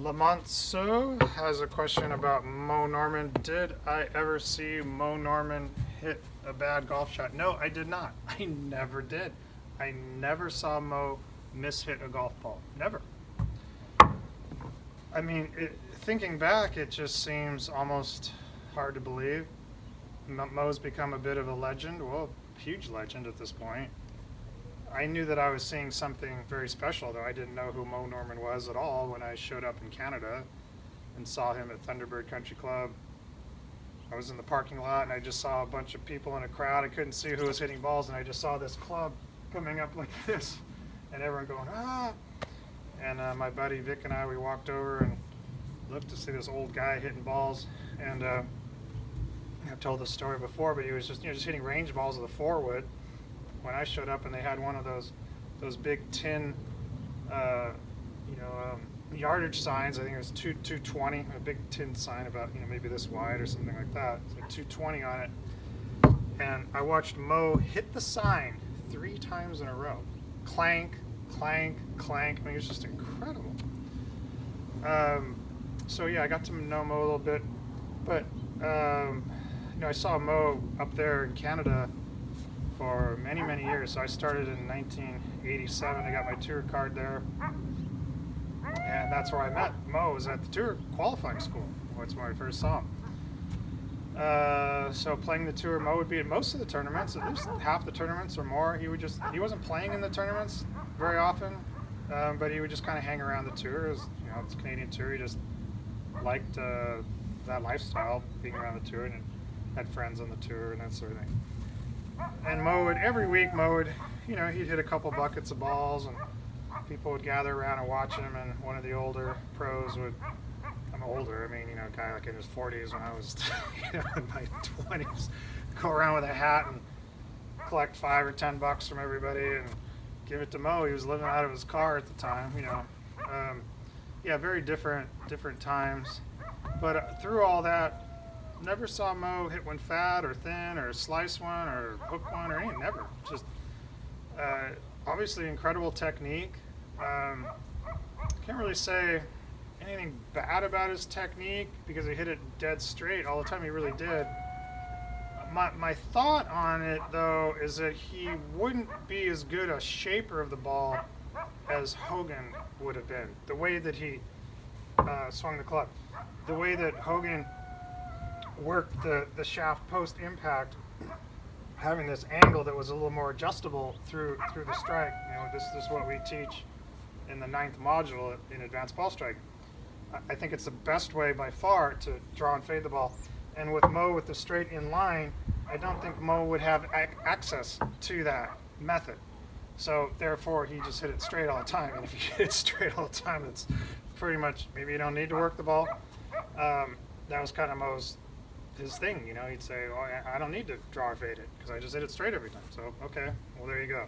Lamontso has a question about Moe Norman. Did I ever see Moe Norman hit a bad golf shot? No, I did not. I never did. I never saw Moe mishit a golf ball. Never. I mean, thinking back, it just seems almost hard to believe. Moe's become a bit of a legend. Well, huge legend at this point. I knew that I was seeing something very special, though I didn't know who Moe Norman was at all when I showed up in Canada and saw him at Thunderbird Country Club. I was in the parking lot and I just saw a bunch of people in a crowd. I couldn't see who was hitting balls, and I just saw this club coming up like this and everyone going, ah! And my buddy Vic and I, we walked over and looked to see this old guy hitting balls. And I've told this story before, but he was just, just hitting range balls with a 4-wood. When I showed up and they had one of those big tin, yardage signs. I think it was 220, a big tin sign about maybe this wide or something like that. So 220 on it. And I watched Moe hit the sign 3 times in a row. Clank, clank, clank. I mean, it was just incredible. So yeah, I got to know Moe a little bit, but I saw Moe up there in Canada for many, many years. So I started in 1987. I got my tour card there, and that's where I met Moe. Was at the tour qualifying school. That's where I first saw him. So playing the tour, Moe would be at most of the tournaments, at least half the tournaments or more. He wasn't playing in the tournaments very often, but he would just kind of hang around the tour. It's a Canadian tour. He just liked that lifestyle, being around the tour, and had friends on the tour and that sort of thing. And every week Moe would, he'd hit a couple buckets of balls, and people would gather around and watch him. And one of the older pros would, I'm older, I mean, a guy like in his 40s when I was, in my 20s, go around with a hat and collect $5 or $10 from everybody and give it to Moe. He was living out of his car at the time, yeah, very different times. But through all that, never saw Moe hit one fat or thin or slice one or hook one or anything. Never. Just obviously incredible technique. Can't really say anything bad about his technique because he hit it dead straight all the time. He really did. My thought on it, though, is that he wouldn't be as good a shaper of the ball as Hogan would have been. The way that he swung the club. The way that Hogan worked the shaft post impact, having this angle that was a little more adjustable through the strike. This is what we teach in the 9th module in advanced ball striking. I think it's the best way by far to draw and fade the ball. And with Moe with the straight in line, I don't think Moe would have access to that method. So therefore, he just hit it straight all the time. And if you hit it straight all the time, it's pretty much, maybe you don't need to work the ball. That was kind of his thing, he'd say, oh, I don't need to draw or fade it because I just hit it straight every time. So, okay, well, there you go.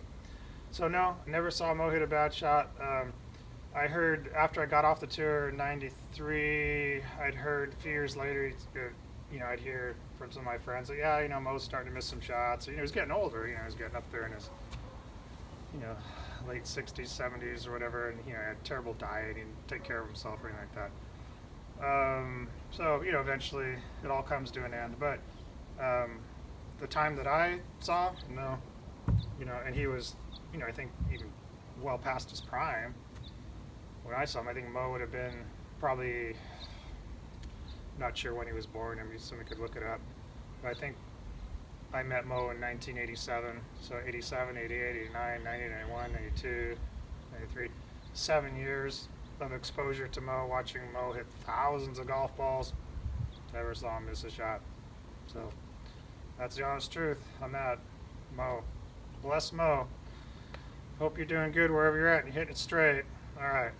So, no, never saw Moe hit a bad shot. I heard after I got off the tour in 93, I'd heard a few years later, I'd hear from some of my friends that, yeah, Moe's starting to miss some shots. So, he was getting older, he was getting up there in his, late 60s, 70s or whatever, and, had a terrible diet, he didn't take care of himself or anything like that. So, eventually it all comes to an end. But the time that I saw, no, and he was, I think even well past his prime. When I saw him, I think Moe would have been probably, not sure when he was born. I mean, somebody could look it up. But I think I met Moe in 1987. So 87, 88, 89, 90, 91, 92, 93. 7 years of exposure to Moe, watching Moe hit thousands of golf balls. Never saw him miss a shot. So that's the honest truth on that. Moe. Bless Moe. Hope you're doing good wherever you're at and you're hitting it straight. All right.